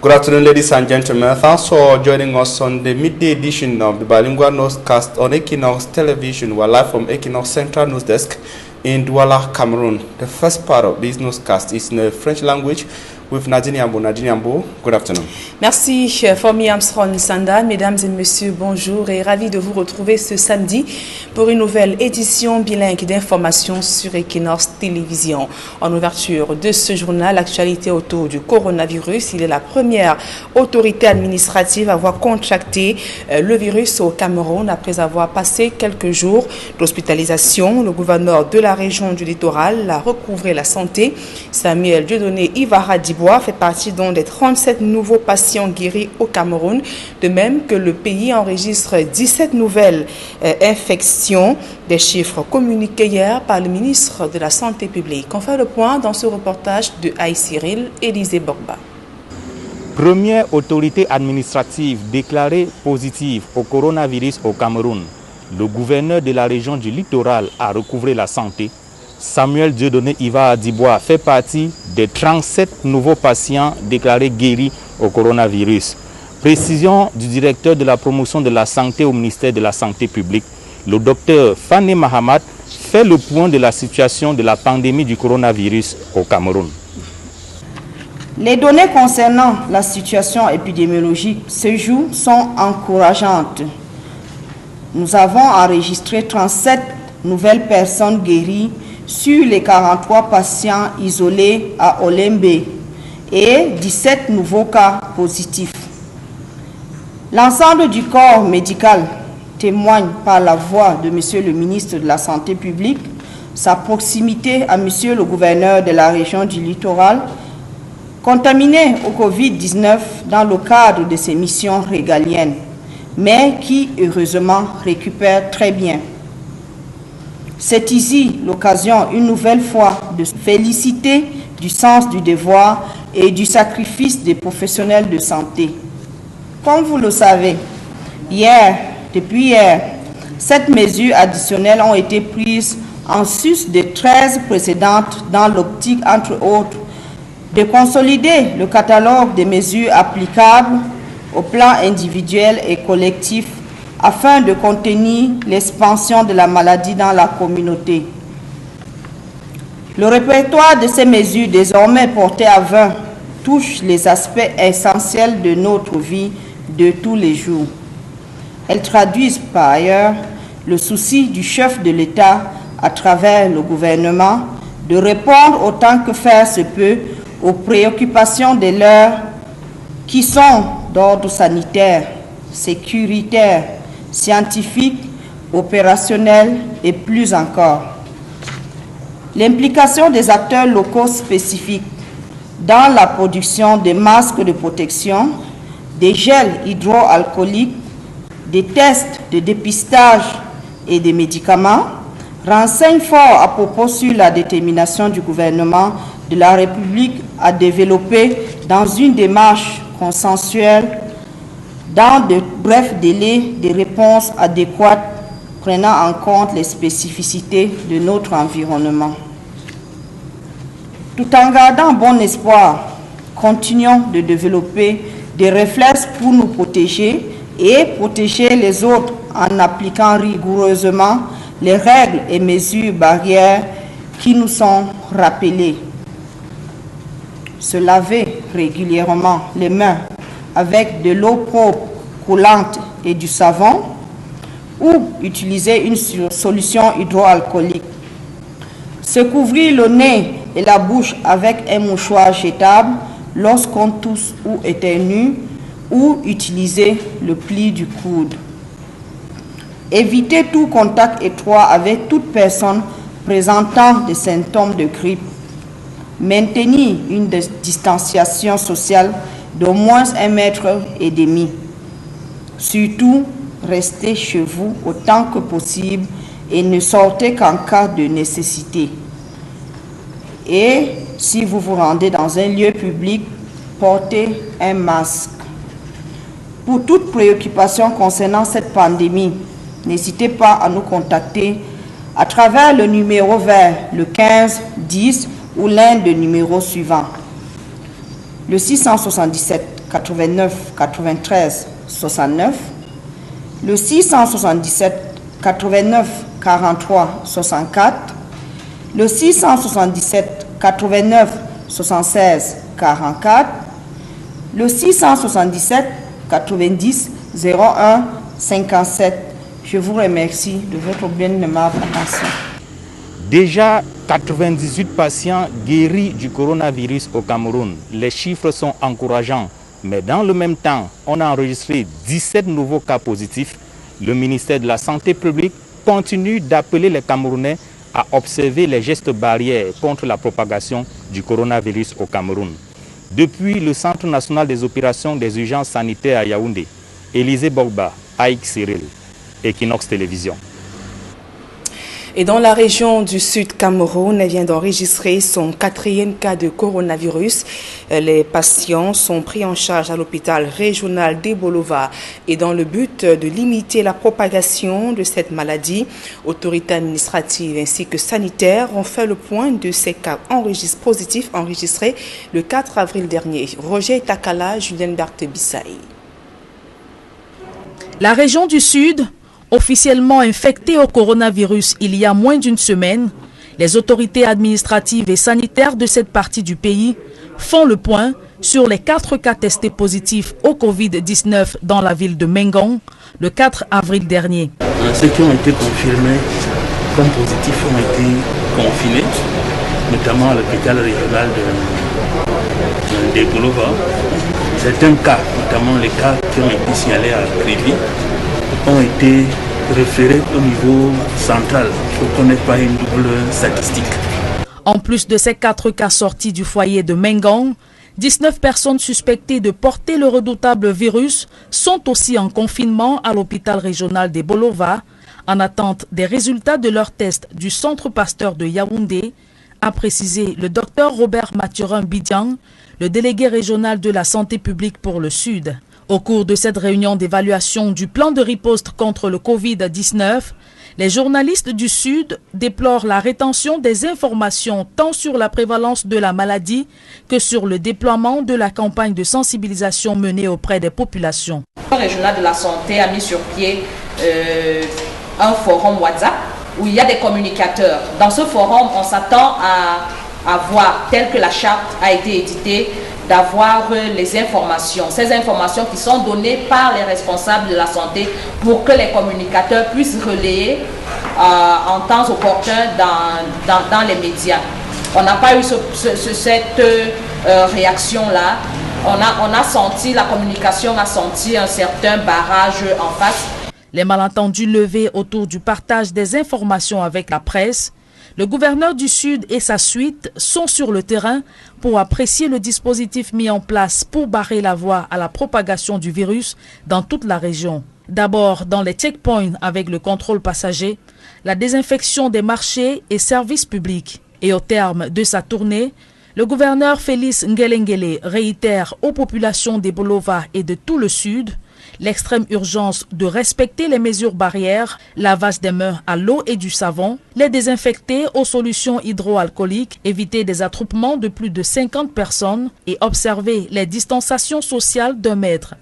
Good afternoon, ladies and gentlemen. Thanks for joining us on the midday edition of the Bilingual Newscast on Equinox Television. We're live from Equinox Central News Desk in Douala, Cameroon. The first part of this newscast is in the French language with Nadine Yambo. Nadine Yambo, good afternoon. Merci, Fomi Armstrong Sanda. Mesdames et messieurs, bonjour et ravi de vous retrouver ce samedi pour une nouvelle édition bilingue d'informations sur Equinox Télévision. En ouverture de ce journal, l'actualité autour du coronavirus. Il est la première autorité administrative à avoir contracté le virus au Cameroun après avoir passé quelques jours d'hospitalisation. Le gouverneur de la région du littoral a recouvré la santé. Samuel Dieudonné Ivara Dibois fait partie donc des 37 nouveaux patients guéris au Cameroun, de même que le pays enregistre 17 nouvelles infections, des chiffres communiqués hier par le ministre de la Santé publique. On fait le point dans ce reportage de Aïe Cyril, Élisée Bogba. Première autorité administrative déclarée positive au coronavirus au Cameroun, le gouverneur de la région du littoral a recouvré la santé. Samuel Dieudonné Ivara Dibois fait partie des 37 nouveaux patients déclarés guéris au coronavirus. Précision du directeur de la promotion de la santé au ministère de la Santé publique, le docteur Fane Mahamat fait le point de la situation de la pandémie du coronavirus au Cameroun. Les données concernant la situation épidémiologique ce jour sont encourageantes. Nous avons enregistré 37 nouvelles personnes guéries sur les 43 patients isolés à Olembe et 17 nouveaux cas positifs. L'ensemble du corps médical témoigne par la voix de Monsieur le ministre de la Santé publique sa proximité à Monsieur le gouverneur de la région du littoral, contaminé au Covid-19 dans le cadre de ses missions régaliennes, mais qui heureusement récupère très bien. C'est ici l'occasion une nouvelle fois de féliciter du sens du devoir et du sacrifice des professionnels de santé. Comme vous le savez, depuis hier, 7 mesures additionnelles ont été prises en sus des 13 précédentes dans l'optique, entre autres, de consolider le catalogue des mesures applicables au plan individuel et collectif afin de contenir l'expansion de la maladie dans la communauté. Le répertoire de ces mesures désormais portées à 20 touche les aspects essentiels de notre vie de tous les jours. Elles traduisent par ailleurs le souci du chef de l'État à travers le gouvernement de répondre autant que faire se peut aux préoccupations de l'heure qui sont d'ordre sanitaire, sécuritaire, scientifique, opérationnel et plus encore. L'implication des acteurs locaux spécifiques dans la production des masques de protection, des gels hydroalcooliques, des tests de dépistage et des médicaments renseigne fort à propos sur la détermination du gouvernement de la République à développer dans une démarche consensuelle dans de brefs délais des réponses adéquates prenant en compte les spécificités de notre environnement. Tout en gardant bon espoir, continuons de développer des réflexes pour nous protéger et protéger les autres en appliquant rigoureusement les règles et mesures barrières qui nous sont rappelées. Se laver régulièrement les mains avec de l'eau propre, coulante et du savon, ou utiliser une solution hydroalcoolique. Se couvrir le nez et la bouche avec un mouchoir jetable lorsqu'on tousse ou éternue, ou utiliser le pli du coude. Éviter tout contact étroit avec toute personne présentant des symptômes de grippe. Maintenir une distanciation sociale d'au moins 1,5 mètre. Surtout, restez chez vous autant que possible et ne sortez qu'en cas de nécessité. Et si vous vous rendez dans un lieu public, portez un masque. Pour toute préoccupation concernant cette pandémie, n'hésitez pas à nous contacter à travers le numéro vert, le 15 10 ou l'un des numéros suivants. Le 677 89 93 69, le 677 89 43 64, le 677 89 76 44, le 677 90 01 57. Je vous remercie de votre bien aimable attention. Déjà 98 patients guéris du coronavirus au Cameroun. Les chiffres sont encourageants. Mais dans le même temps, on a enregistré 17 nouveaux cas positifs. Le ministère de la Santé publique continue d'appeler les Camerounais à observer les gestes barrières contre la propagation du coronavirus au Cameroun. Depuis le Centre national des opérations des urgences sanitaires à Yaoundé, Élisée Bogba, Aïk Cyril, Equinox Télévision. Et dans la région du Sud Cameroun, elle vient d'enregistrer son 4e cas de coronavirus. Les patients sont pris en charge à l'hôpital régional d'Ebolova. Et dans le but de limiter la propagation de cette maladie, autorités administratives ainsi que sanitaires ont fait le point de ces cas positifs enregistrés le 4 avril dernier. Roger Takala, Julien Berthe-Bissaï. La région du Sud, officiellement infectée au coronavirus il y a moins d'une semaine, les autorités administratives et sanitaires de cette partie du pays font le point sur les 4 cas testés positifs au Covid-19 dans la ville de Mengon le 4 avril dernier. Ceux qui ont été confirmés comme positifs ont été confinés, notamment à l'hôpital régional d'Ebolova. Certains cas, notamment les cas qui ont été signalés à Krivi, ont été référés au niveau central pour qu'on n'ait pas une double statistique. En plus de ces 4 cas sortis du foyer de Mengon, 19 personnes suspectées de porter le redoutable virus sont aussi en confinement à l'hôpital régional d'Ebolova en attente des résultats de leur test du Centre Pasteur de Yaoundé, a précisé le docteur Robert Mathurin Bidiang, le délégué régional de la santé publique pour le Sud. Au cours de cette réunion d'évaluation du plan de riposte contre le Covid-19, les journalistes du Sud déplorent la rétention des informations tant sur la prévalence de la maladie que sur le déploiement de la campagne de sensibilisation menée auprès des populations. Le régional de la santé a mis sur pied un forum WhatsApp où il y a des communicateurs. Dans ce forum, on s'attend à voir, tel que la charte a été éditée, d'avoir les informations, ces informations qui sont données par les responsables de la santé pour que les communicateurs puissent relayer en temps opportun dans les médias. On n'a pas eu cette réaction-là. On a senti, la communication a senti un certain barrage en face. Les malentendus levés autour du partage des informations avec la presse, le gouverneur du Sud et sa suite sont sur le terrain pour apprécier le dispositif mis en place pour barrer la voie à la propagation du virus dans toute la région. D'abord dans les checkpoints avec le contrôle passager, la désinfection des marchés et services publics. Et au terme de sa tournée, le gouverneur Félix Ngelengele réitère aux populations d'Ebolova et de tout le Sud l'extrême urgence de respecter les mesures barrières, lavage des mains à l'eau et du savon, les désinfecter aux solutions hydroalcooliques, éviter des attroupements de plus de 50 personnes et observer les distanciations sociales d'1 mètre.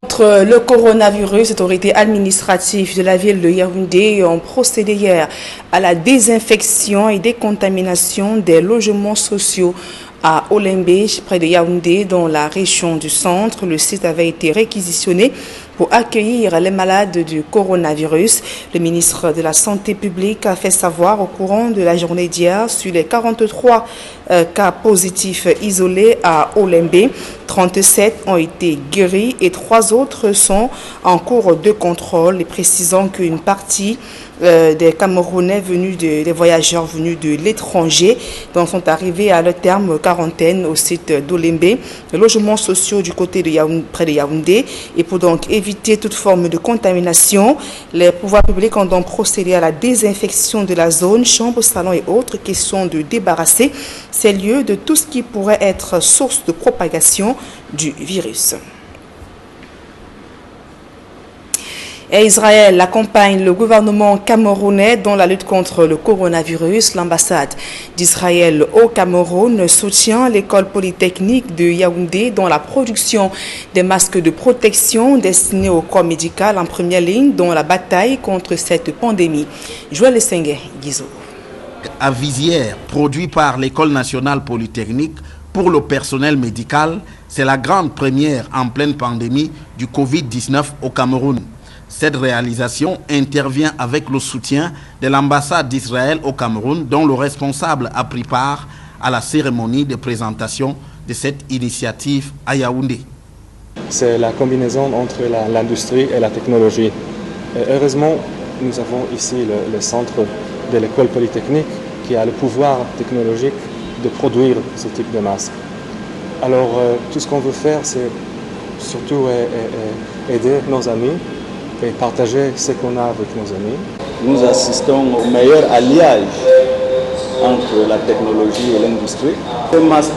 Contre le coronavirus, les autorités administratives de la ville de Yaoundé ont procédé hier à la désinfection et décontamination des logements sociaux à Olembe, près de Yaoundé, dans la région du centre. Le site avait été réquisitionné pour accueillir les malades du coronavirus. Le ministre de la Santé publique a fait savoir au courant de la journée d'hier sur les 43 cas positifs isolés à Olembe. 37 ont été guéris et 3 autres sont en cours de contrôle, et précisant qu'une partie des Camerounais venus des voyageurs venus de l'étranger sont arrivés à leur terme quarantaine au site d'Olembe, les logements sociaux du côté de Yaoundé, près de Yaoundé. Et pour donc éviter toute forme de contamination, les pouvoirs publics ont donc procédé à la désinfection de la zone, chambres, salons et autres, question de débarrasser ces lieux de tout ce qui pourrait être source de propagation du virus. Et Israël accompagne le gouvernement camerounais dans la lutte contre le coronavirus. L'ambassade d'Israël au Cameroun soutient l'école polytechnique de Yaoundé dans la production des masques de protection destinés au corps médical en première ligne dans la bataille contre cette pandémie. Joël Sengue, Guizot. À Visière, produit par l'École nationale polytechnique pour le personnel médical, c'est la grande première en pleine pandémie du Covid-19 au Cameroun. Cette réalisation intervient avec le soutien de l'ambassade d'Israël au Cameroun, dont le responsable a pris part à la cérémonie de présentation de cette initiative à Yaoundé. C'est la combinaison entre l'industrie et la technologie. Et heureusement, nous avons ici le centre de l'école polytechnique qui a le pouvoir technologique de produire ce type de masque. Alors, tout ce qu'on veut faire, c'est surtout aider nos amis et partager ce qu'on a avec nos amis. Nous assistons au meilleur alliage entre la technologie et l'industrie. Ces masques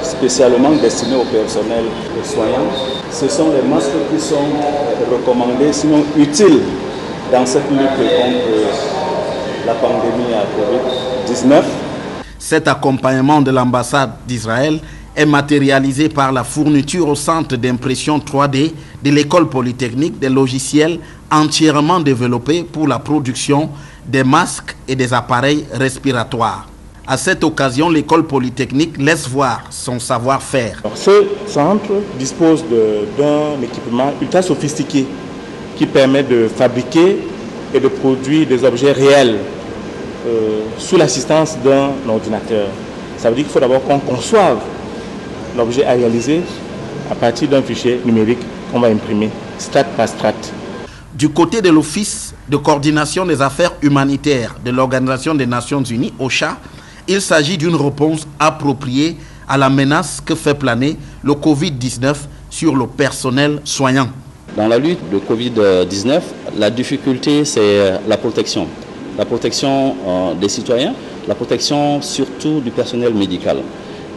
spécialement destinés au personnel soignant, ce sont les masques qui sont recommandés, sinon utiles, dans cette lutte contre la pandémie à Covid-19. Cet accompagnement de l'ambassade d'Israël est matérialisé par la fourniture au centre d'impression 3D de l'école polytechnique des logiciels entièrement développés pour la production des masques et des appareils respiratoires. À cette occasion, l'école polytechnique laisse voir son savoir-faire. Ce centre dispose d'un équipement ultra sophistiqué qui permet de fabriquer et de produire des objets réels sous l'assistance d'un ordinateur. Ça veut dire qu'il faut d'abord qu'on conçoive l'objet à réaliser à partir d'un fichier numérique qu'on va imprimer, strate par strate. Du côté de l'Office de coordination des affaires humanitaires de l'Organisation des Nations Unies, OCHA, il s'agit d'une réponse appropriée à la menace que fait planer le Covid-19 sur le personnel soignant. Dans la lutte de Covid-19, la difficulté, c'est la protection. La protection des citoyens, la protection surtout du personnel médical.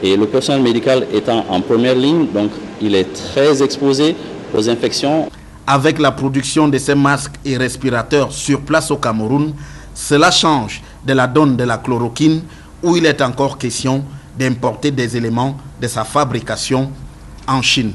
Et le personnel médical étant en première ligne, donc il est très exposé aux infections. Avec la production de ces masques et respirateurs sur place au Cameroun, cela change de la donne de la chloroquine où il est encore question d'importer des éléments de sa fabrication en Chine.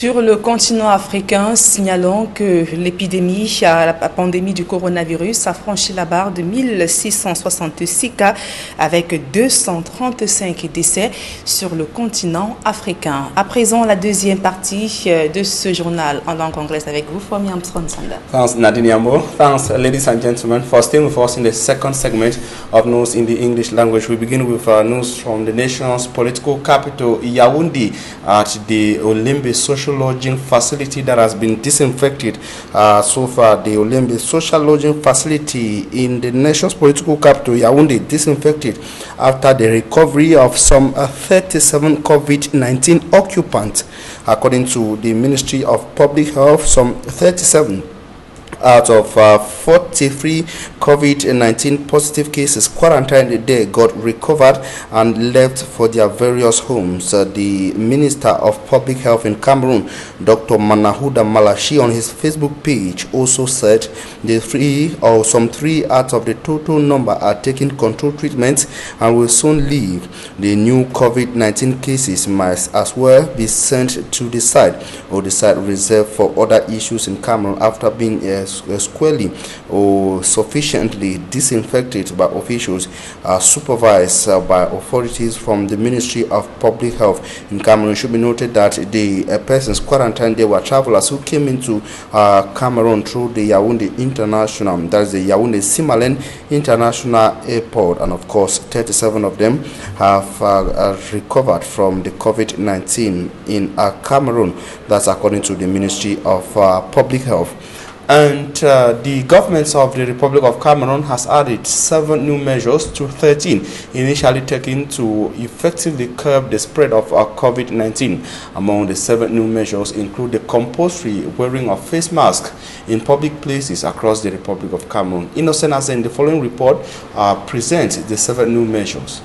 Sur le continent africain, signalons que l'épidémie, la pandémie du coronavirus a franchi la barre de 1666 cas avec 235 décès sur le continent africain. À présent, la deuxième partie de ce journal en langue anglaise avec vous, Fomi Armstrong Sanda. Thanks, Nadine Yambo. Thanks, ladies and gentlemen, for staying with us in the second segment of news in the English language. We begin with news from the nation's political capital, Yaoundé, at the Olimbe Social Lodging Facility that has been disinfected so far. The Olimbe Social Lodging Facility in the nation's political capital, Yaoundé, disinfected after the recovery of some 37 COVID-19 occupants. According to the Ministry of Public Health, some 37 out of 43 COVID-19 positive cases quarantined there got recovered and left for their various homes. The Minister of Public Health in Cameroon, Dr. Manahuda Malashi, on his Facebook page also said some three out of the total number are taking control treatments and will soon leave. The new COVID-19 cases might as well be sent to the site or the site reserved for other issues in Cameroon after being squarely or sufficiently disinfected by officials supervised by authorities from the Ministry of Public Health in Cameroon. It should be noted that the persons quarantined there were travelers who came into Cameroon through the Yaoundé International, that is the Yaoundé Simalen International Airport, and of course 37 of them have recovered from the COVID-19 in Cameroon. That's according to the Ministry of Public Health. And the government of the Republic of Cameroon has added 7 new measures to 13 initially taken to effectively curb the spread of COVID-19. Among the 7 new measures include the compulsory wearing of face masks in public places across the Republic of Cameroon. Innocent Azen, the following report presents the 7 new measures.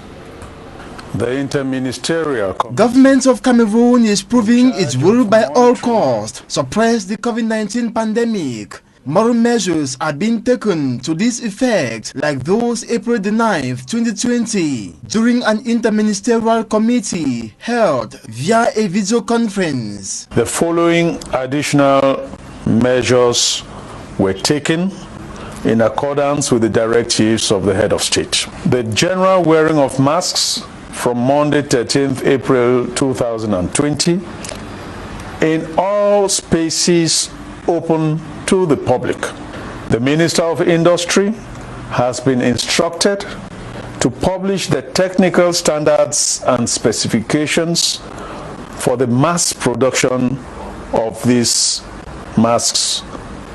The interministerial government of Cameroon is proving its will by all costs to suppress the COVID-19 pandemic. Moral measures are being taken to this effect, like those April the 9th, 2020, during an interministerial committee held via a video conference. The following additional measures were taken in accordance with the directives of the head of state. The general wearing of masks from Monday 13th April 2020 in all spaces open to the public. The Minister of Industry has been instructed to publish the technical standards and specifications for the mass production of these masks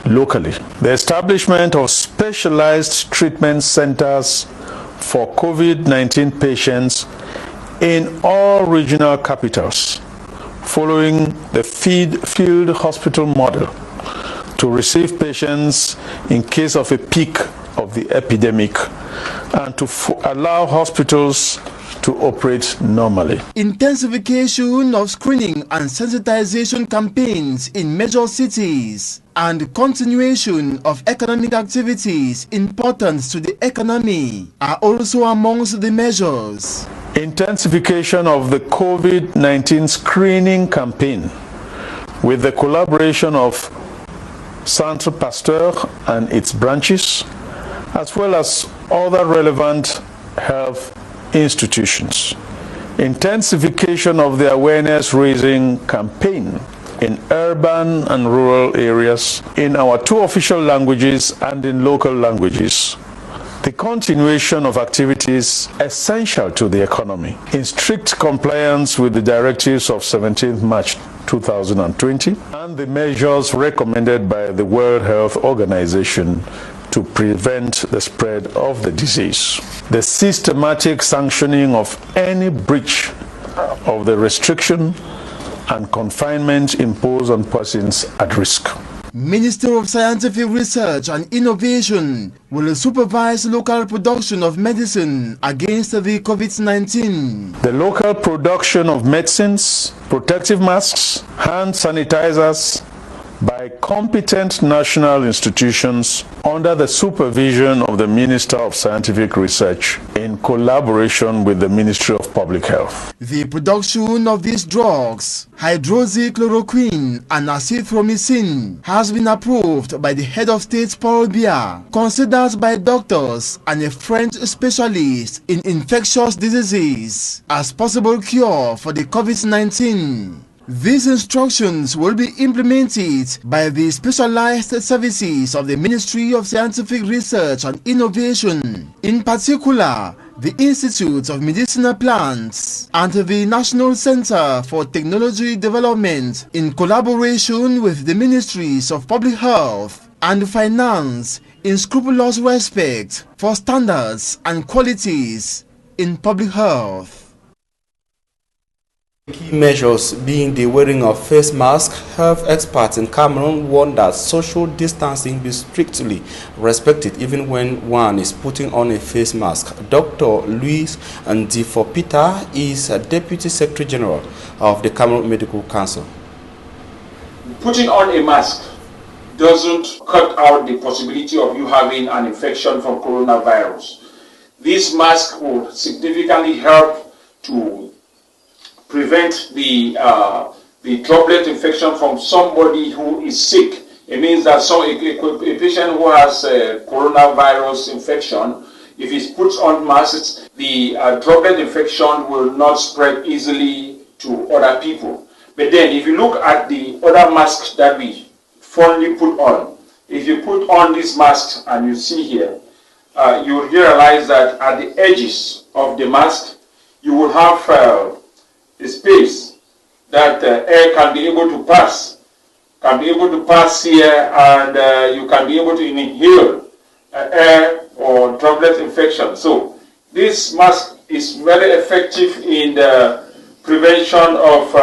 locally. The establishment of specialized treatment centers for COVID-19 patients in all regional capitals, following the field hospital model, to receive patients in case of a peak of the epidemic and to allow hospitals to operate normally. Intensification of screening and sensitization campaigns in major cities and continuation of economic activities important to the economy are also amongst the measures. Intensification of the COVID-19 screening campaign with the collaboration of Centre Pasteur and its branches, as well as other relevant health institutions. Intensification of the awareness-raising campaign in urban and rural areas in our 2 official languages and in local languages. The continuation of activities essential to the economy in strict compliance with the directives of 17th March 2020 and the measures recommended by the World Health Organization to prevent the spread of the disease. The systematic sanctioning of any breach of the restriction and confinement imposed on persons at risk. Minister of Scientific Research and Innovation will supervise local production of medicine against the COVID-19. The local production of medicines, protective masks, hand sanitizers by competent national institutions under the supervision of the Minister of Scientific Research in collaboration with the Ministry of Public Health. The production of these drugs, hydroxychloroquine and azithromycin, has been approved by the head of state Paul Biya, considered by doctors and a French specialist in infectious diseases as possible cure for the COVID-19. These instructions will be implemented by the specialized services of the Ministry of Scientific Research and Innovation, in particular the Institute of Medicinal Plants and the National Center for Technology Development, in collaboration with the Ministries of Public Health and Finance, in scrupulous respect for standards and qualities in public health. Key measures being the wearing of face masks, health experts in Cameroon warn that social distancing be strictly respected even when one is putting on a face mask. Dr. Louis Ndifo-Peter is a Deputy Secretary General of the Cameroon Medical Council. Putting on a mask doesn't cut out the possibility of you having an infection from coronavirus. This mask will significantly help to prevent the droplet infection from somebody who is sick. It means that a patient who has coronavirus infection, if he puts on masks, the droplet infection will not spread easily to other people. But then if you look at the other masks that we fondly put on, if you put on this mask and you see here, you will realize that at the edges of the mask, you will have a space that air can be able to pass, here, and you can be able to inhale air or droplet infection. So this mask is very effective in the prevention of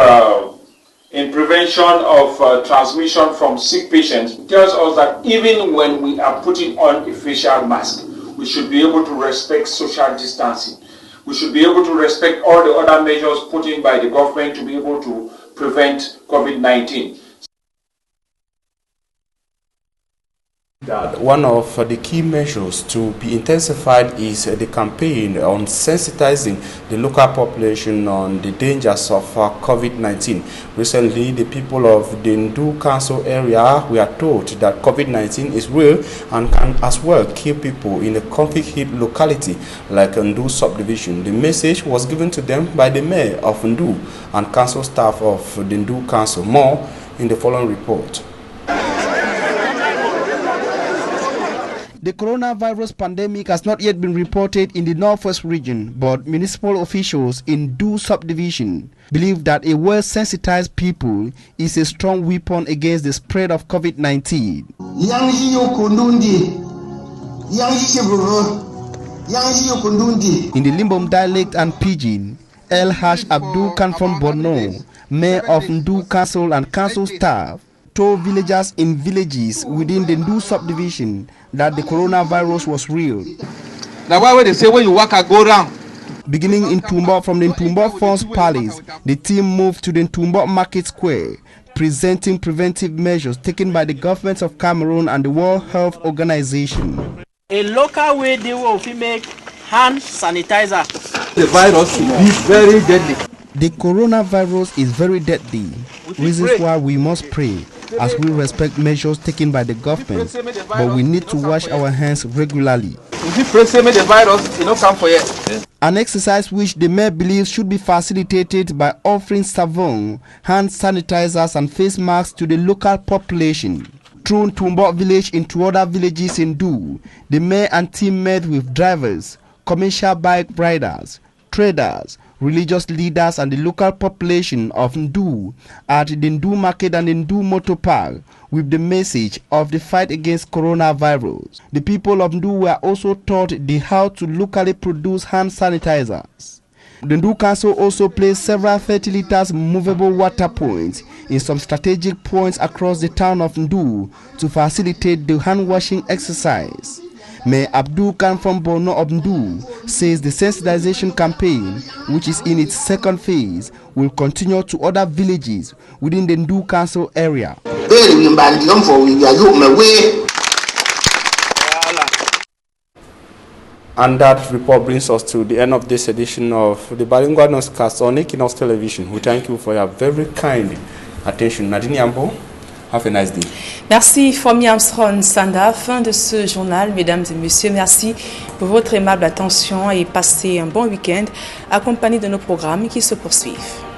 transmission from sick patients. It tells us that even when we are putting on a facial mask, we should be able to respect social distancing. we should be able to respect all the other measures put in by the government to be able to prevent COVID-19. One of the key measures to be intensified is the campaign on sensitizing the local population on the dangers of COVID-19. Recently, the people of the Ndu Council area were told that COVID-19 is real and can as well kill people in a conflict-hit locality like Ndu subdivision. The message was given to them by the mayor of Ndu and council staff of the Ndu Council. More in the following report. The coronavirus pandemic has not yet been reported in the Northwest region, but municipal officials in Ndu subdivision believe that a well-sensitized people is a strong weapon against the spread of COVID-19. In the Limbom dialect and pidgin, El Hash Abdul Khan from Borno, mayor of Ndu Council and council staff, told villagers in villages within the Ndu subdivision that the coronavirus was real. Now why would they say when you walk, I go round? Beginning in Tumbo, from the Tumbo Falls Palace, the team moved to the Tumbo Market Square, presenting preventive measures taken by the governments of Cameroon and the World Health Organization. A local way they will make hand sanitizer. The virus is very deadly. The coronavirus is very deadly, reasons why we must pray as we respect measures taken by the government, but we need to wash our hands regularly. An exercise which the mayor believes should be facilitated by offering savon, hand sanitizers and face masks to the local population. Through Tumbo village into other villages in Ndu, the mayor and team met with drivers, commercial bike riders, traders, religious leaders and the local population of Ndu at the Ndu Market and the Ndu Motor Park with the message of the fight against coronavirus. The people of Ndu were also taught how to locally produce hand sanitizers. The Ndu Council also placed several 30 liters movable water points in some strategic points across the town of Ndu to facilitate the hand washing exercise. Mayor Abdul Khan from Borno of Ndu says the sensitization campaign, which is in its second phase, will continue to other villages within the Ndu Council area. And that report brings us to the end of this edition of the Bilingual Newscast on Equinox Television. We thank you for your very kind attention. Nadine Yambo, have a nice day. Merci Fomi Armstrong Sanda. Fin de ce journal, mesdames et messieurs. Merci pour votre aimable attention et passez un bon week-end accompagné de nos programmes qui se poursuivent.